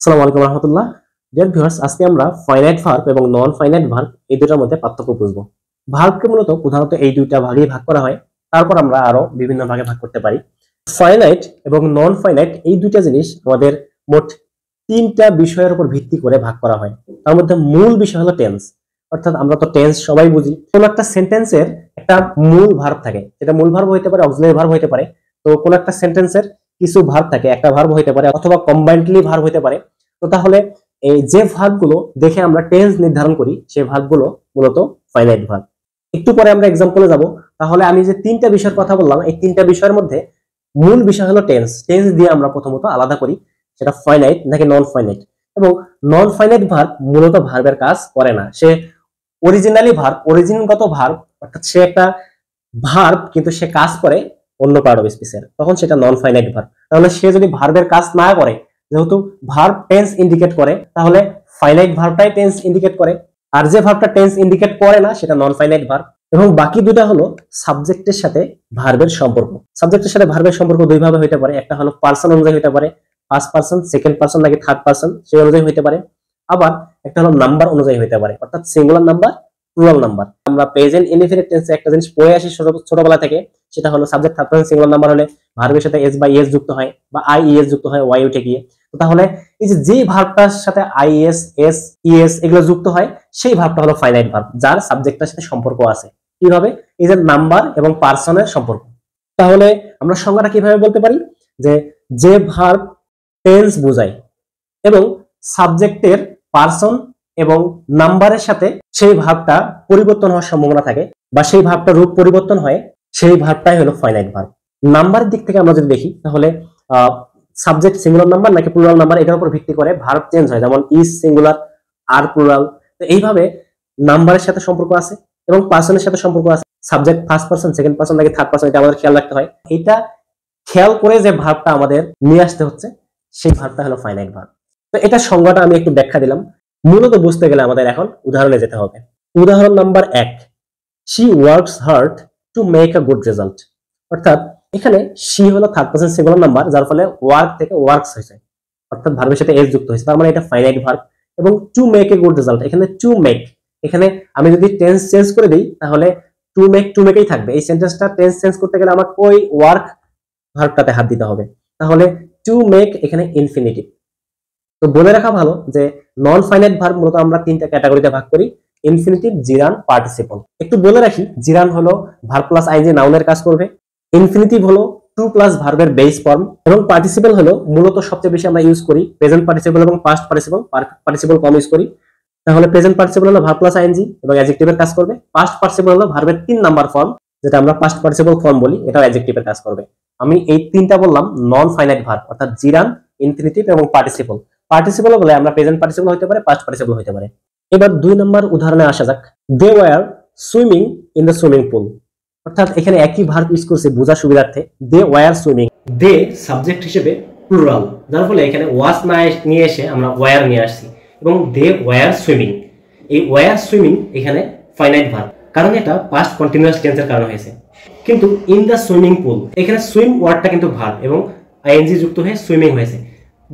আসসালামু আলাইকুম রাহমাতুল্লাহ। ডিয়ার ভিউয়ার্স, আজকে আমরা ফাইনাইট ভার্ব এবং নন ফাইনাইট ভার্ব এই দুটোর মধ্যে পার্থক্য বুঝবো। ভার্বকে মূলত প্রধানত এই দুইটা ভাগে ভাগ করা হয়, তারপর আমরা আরো বিভিন্ন ভাগে ভাগ করতে পারি। ফাইনাইট এবং নন ফাইনাইট এই দুইটা জিনিস আমাদের মোট তিনটা বিষয়ের উপর ভিত্তি করে ভাগ করা হয়। তার মধ্যে মূল বিষয় হলো টেন্স। অর্থাৎ আমরা তো টেন্স সবাই বুঝি, কোন একটা সেন্টেন্সের একটা মূল ভার্ব থাকে, সেটা মূল ভার্ব হইতে পারে, অক্সিলারি ভার্ব হইতে পারে। তো কোন একটা সেন্টেন্সের কিছু ভার্ব থাকে, একটা ভার্ব হইতে পারে অথবা কম্বাইন্ডলি ভার্ব হইতে পারে। তো তাহলে এই যে ভার্বগুলো দেখে আমরা টেন্স নির্ধারণ করি, সেই ভার্বগুলো মূলত ফাইনাইট ভার্ব। একটু পরে আমরা এক্সাম্পলে যাব। তাহলে আমি যে তিনটা বিষয়ের কথা বললাম, এই তিনটা বিষয়ের মধ্যে মূল বিষয় হলো টেন্স। টেন্স দিয়ে আমরা প্রথমত আলাদা করি সেটা ফাইনাইট নাকি নন ফাইনাইট। এবং নন ফাইনাইট ভার্ব মূলত ভার্বের কাজ করে না, সে অরিজিনালি ভার্ব, অরিজিনগত ভার্ব, অর্থাৎ সে একটা ভার্ব কিন্তু সে কাজ করে অন্য পার্ট অফ স্পিচের, তখন সেটা নন ফাইনাইট ভার্ব। তাহলে সে যদি ভার্বের কাজ না করে, যেহেতু ভার্ব টেন্স ইন্ডিকেট করে, তাহলে ফাইনাইট ভার্বটাই টেন্স ইন্ডিকেট করে। আর যে ভার্বটা টেন্স ইন্ডিকেট করে না সেটা নন ফাইনাইট ভার্ব। এবং বাকি দুটা হলো সাবজেক্টের সাথে ভার্বের সম্পর্ক। সাবজেক্টের সাথে ভার্বের সম্পর্ক দুই ভাবে হতে পারে, একটা হলো পার্সন অনুযায়ী হতে পারে, ফার্স্ট পার্সন, সেকেন্ড পার্সন নাকি থার্ড পার্সন সেই অনুযায়ী হতে পারে। আবার একটা হলো নাম্বার অনুযায়ী হতে পারে, অর্থাৎ সিঙ্গুলার নাম্বার, প্লুরাল নাম্বার। আমরা প্রেজেন্ট ইনডিফিনিট টেন্সে একটা জিনিস পড়ে আসি ছোটবেলা থেকে, সেটা হলো subject third person singular number হলে ভার্বের সাথে এস বা ইএস যুক্ত হয় বা আইইএস যুক্ত হয় ওয়াই উঠে গিয়ে। তাহলে এই যে ভার্বটার সাথে আইএস, এস, ইএস এগুলো যুক্ত হয়, সেই ভার্বটা হলো ফাইনাইট ভার্ব, যার সাবজেক্টের সাথে সম্পর্ক আছে। কিভাবে? এই যে নাম্বার এবং পার্সনের সম্পর্ক। তাহলে আমরা সংজ্ঞাটা কিভাবে বলতে পারি? যে ভার্ব টেন্স বোঝায় এবং সাবজেক্টের পার্সন এবং নাম্বারের সাথে সেই ভার্বটা পরিবর্তন হওয়ার সম্ভাবনা থাকে বা সেই ভার্বটা রূপ পরিবর্তন হয়, সেই ভার্বটাই হলো ফাইনাইট ভার্ব। নাম্বারের দিক থেকে আমরা যদি দেখি, তাহলে সাবজেক্ট সিঙ্গুলার নাম্বার নাকি প্লুরাল নাম্বার এটার উপর ভিত্তি করে ভার্ব চেঞ্জ হয়, যেমন ইজ সিঙ্গুলার, আর প্লুরাল। তো এইভাবে নাম্বারের সাথে সম্পর্ক আছে এবং পার্সনের সাথে সম্পর্ক আছে। Subject first person, second person নাকি থার্ড পার্সন, এটা আমাদের খেয়াল রাখতে হয়। এটা খেয়াল করে যে ভার্বটা আমাদের নিয়ে আসতে হচ্ছে, সেই ভার্বটা হলো ফাইনাইট ভার্ব। তো এটা সংজ্ঞাটা আমি একটু ব্যাখ্যা দিলাম। মূলত বুঝতে গেলে আমাদের এখন উদাহরণে যেতে হবে। উদাহরণ number 1, she works hard to make a good result. অর্থাৎ এখানে শি হলো থার্ড পার্সন সিঙ্গুলার নাম্বার, যার ফলে ওয়ার্ক থেকে ওয়ার্কস হয়েছে, অর্থাৎ ভার্বের সাথে এস যুক্ত হয়েছে, তার মানে এটা ফাইনাইট ভার্ব। এবং to make a good result, এখানে টু মেক, এখানে আমি যদি টেন্স চেঞ্জ করে দিই তাহলে টু মেকেই থাকবে। এই সেন্টেন্সটা টেন্স চেঞ্জ করতে গেলে আমাকে ওই ওয়ার্ক ভার্বটাতে হাত দিতে হবে, তাহলে টু মেক এখানে ইনফিনিটিভ। তো বলে রাখা ভালো যে নন ফাইনাইট ভার্ব মূলত আমরা তিনটা ক্যাটাগরিতে ভাগ করি: ইনফিনিটিভ, জিরান, পার্টিসিপল। একটু বলে রাখি, জিরান হলো ভার্ব প্লাস আইএনজি নাউনের কাজ করবে, ইনফিনিটিভ হলো টু প্লাস ভার্বের বেস ফর্ম, এবং পার্টিসিপল হলো মূলত সবচেয়ে বেশি আমরা ইউজ করি প্রেজেন্ট পার্টিসিপল এবং পাস্ট পার্টিসিপল। পার্টিসিপল কম ইউজ করি। তাহলে প্রেজেন্ট পার্টিসিপল হলো ভার্ব প্লাস আইএনজি এবং অ্যাডজেক্টিভের কাজ করবে। পাস্ট পার্টিসিপল হলো ভার্বের 3 নাম্বার ফর্ম, যেটা আমরা পাস্ট পার্টিসিপল ফর্ম বলি, এটাও অ্যাডজেক্টিভের কাজ করবে। আমি এই তিনটা বললাম নন ফাইনাইট ভার্ব, অর্থাৎ জিরান, ইনফিনিটিভ এবং পার্টিসিপল। পার্টিসিপল বলে আমরা প্রেজেন্ট পার্টিসিপল হতে পারে, পাস্ট পার্টিসিপল হতে পারে। এবার 2 নম্বর উদাহরণে আসা যাক। They were swimming in the swimming pool. অর্থাৎ এখানে একই ভার্ব ইউজ করছে বোঝার সুবিধার্থে। They were swimming, they subject হিসেবে প্লুরাল, যার ফলে এখানে ওয়াস না নিয়ে এসে আমরা ওয়ার নিয়ে আসছি, এবং দে ওয়ার সুইমিং, এই ওয়ার সুইমিং এখানে ফাইনাইট ভার্ব, কারণ এটা পাস্ট কন্টিনিউয়াস টেন্সের কারণে হয়েছে। কিন্তু ইন দ্য সুইমিং পুল, এখানে সুইম ওয়ার্ডটা কিন্তু ভার্ব এবং আইএনজি যুক্ত হয়ে সুইমিং হয়েছে।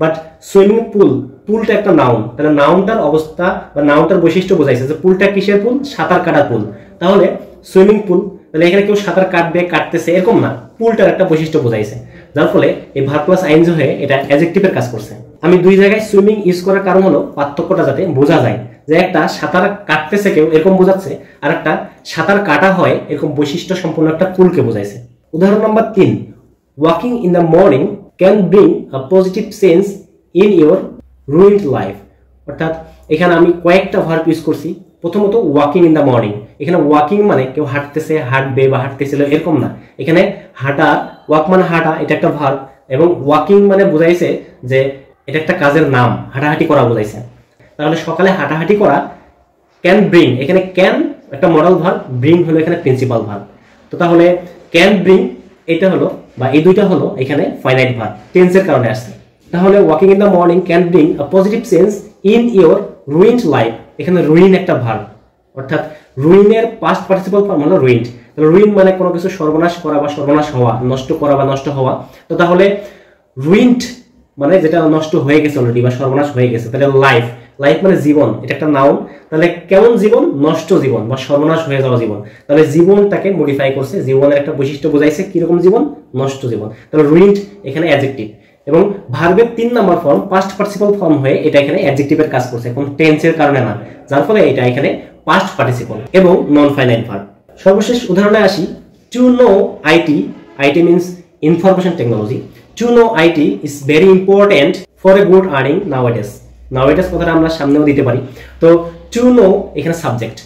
বাট সুইমিং পুল, পুলটা একটা নাউন, তাহলে নাউনটার অবস্থা বা নাউনটার বৈশিষ্ট্য বোঝাইছে যে পুলটা কিসের পুল? সাঁতার কাটার পুল। তাহলে সুইমিং পুল, তাহলে এখানে কেউ সাঁতার কাটবে, কাটতেছে এরকম না, পুলটার একটা বৈশিষ্ট্য বোঝাইছে, যার ফলে এই ভার্ব প্লাস আইএনজি হয়ে এটা অ্যাডজেক্টিভের কাজ করছে। আমি দুই জায়গায় সুইমিং ইউজ করার কারণ হলো পার্থক্যটা যাতে বোঝা যায়, যে একটা সাঁতার কাটতেছে কেউ এরকম বোঝাচ্ছে, আর একটা সাঁতার কাটা হয় এরকম বৈশিষ্ট্য সম্পন্ন একটা পুলকে বোঝাইছে। উদাহরণ number 3, walking in the morning can bring a positive sense in your ruined life. অর্থাৎ এখানে আমি কয়েকটা ভার্ব ইউজ করছি। প্রথমত ওয়াকিং ইন দ্য মর্নিং, এখানে ওয়াকিং মানে কেউ হাঁটতেছে, হাঁটবে বা হাঁটতেছিল এরকম না, এখানে হাঁটা, ওয়াক মানে হাঁটা, এটা একটা ভার্ব, এবং ওয়াকিং মানে বোঝাইছে যে এটা একটা কাজের নাম, হাঁটাহাঁটি করা বোঝাইছে। তাহলে সকালে হাঁটাহাঁটি করা, ক্যান ব্রিং, এখানে ক্যান একটা মডাল ভার্ব, ব্রিং হলো এখানে প্রিন্সিপাল ভার্ব। তো তাহলে ক্যান ব্রিং এটা হলো, বা এই দুইটা হলো এখানে ফাইনাইট ভার্ব, টেন্সের কারণে আসছে। তাহলে walking in the morning can bring a positive sense in your ruined life, এখানে রুইন একটা ভার্ব, অর্থাৎ রুইনের পাস্ট পার্টিসিপল ফর্ম হলো রুইন্ড। তাহলে রুইন মানে কোনো কিছু সর্বনাশ করা বা সর্বনাশ হওয়া, নষ্ট করা বা নষ্ট হওয়া। তো তাহলে রুইন্ড মানে যেটা নষ্ট হয়ে গেছে অলরেডি বা সর্বনাশ হয়ে গেছে। তাহলে লাইফ, লাইফ মানে জীবন, এটা একটা নাউন। তাহলে কেমন জীবন? নষ্ট জীবন বা সর্বনাশ হয়ে যাওয়া জীবন। তাহলে জীবনটাকে মডিফাই করছে, জীবনের একটা বৈশিষ্ট্য বোঝাইছে, কিরকম জীবন? নষ্ট জীবন। তাহলে রুইন্ড এখানে অ্যাডজেক্টিভ, এবং ভার্বের 3 number form past participle form হয়ে এটা এখানে অ্যাডজেক্টিভের কাজ করছে, এখন টেন্সের কারণে না, যার ফলে এটা এখানে পাস্ট পার্টিসিপল এবং নন ফাইনাইট ভার্ব। সর্বশেষ উদাহরণে আসি। To know IT, IT means information technology, to know IT is very important for a good earning নাওয়াডেজ। নাওয়াডেজ কথাটা আমরা সামনেও দিতে পারি। তো টু নো এখানে সাবজেক্ট।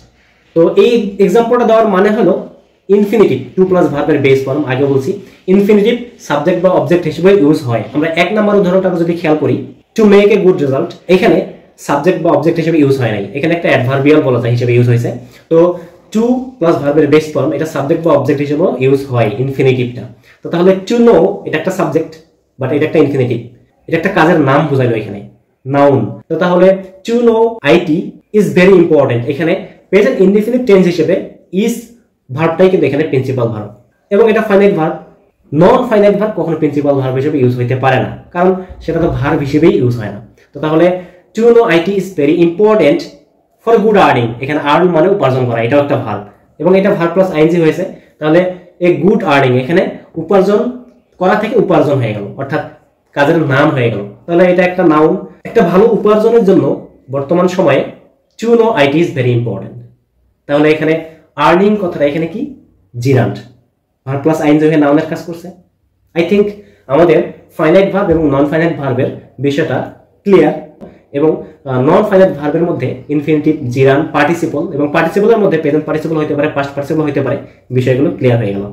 তো এই এক্সাম্পলটা দেওয়ার মানে হলো ইনফিনিটিভ, টু প্লাস ভার্বের বেস ফর্ম, আগে বলছি ইনফিনিটিভ সাবজেক্ট বা অবজেক্ট হিসেবে ইউজ হয়। আমরা 1 নম্বর উদাহরণটা যদি খেয়াল করি, to make a good result, এখানে সাবজেক্ট বা অবজেক্ট হিসেবে ইউজ হয় নাই, এখানে একটা অ্যাডভার্বিয়াল বলা যায় হিসেবে ইউজ হয়েছে। তো টু প্লাস ভার্বের বেস ফর্ম এটা সাবজেক্ট বা অবজেক্ট হিসেবে ইউজ হয় ইনফিনিটিভটা। তো তাহলে টু নো এটা একটা সাবজেক্ট, বাট এটা একটা ইনফিনিটিভ, এটা একটা কাজের নাম বোঝাইলো এখানে, নাউন। তো তাহলে to know IT is very important, এখানে প্রেজেন্ট ইনডিফিনিট টেন্স হিসেবে ইজ ভার্বটাই কিন্তু এখানে প্রিন্সিপাল ভার্ব, এবং এটা finite verb. Non finite verb কখনো প্রিন্সিপাল ভার্ব হিসেবে ইউজ হইতে পারে না, কারণ সেটা তো ভার্ব হিসেবেই ইউজ হয় না। তো তাহলে to know IT is very important for good earning, এখানে আর্ন মানে উপার্জন করা, এটাও একটা ভার্ব, এবং এটা ভার্ব প্লাস আইএনজি হয়েছে। তাহলে এ গুড আর্নিং এখানে উপার্জন করা থেকে উপার্জন হয়ে গেল, অর্থাৎ কাজের নাম হয়ে গেল। তাহলে এটা একটা নাউন। একটা ভালো উপার্জনের জন্য বর্তমান সময়ে to know IT is very important. তাহলে এখানে আর্নিং কথাটা এখানে কি? জিরান্ট, ভার্ব প্লাস আইএনজি হয়ে নাউনের কাজ করছে। আই থিঙ্ক আমাদের ফাইনাইট ভার্ব এবং নন ফাইনাইট ভার্বের বিষয়টা ক্লিয়ার, এবং নন ফাইনাইট ভার্বের মধ্যে ইনফিনিটিভ, জিরান, পার্টিসিপল, এবং পার্টিসিপলের মধ্যে প্রেজেন্ট পার্টিসিপল হতে পারে, পাস্ট পার্টিসিপল হতে পারে, বিষয়গুলো ক্লিয়ার হয়ে গেল।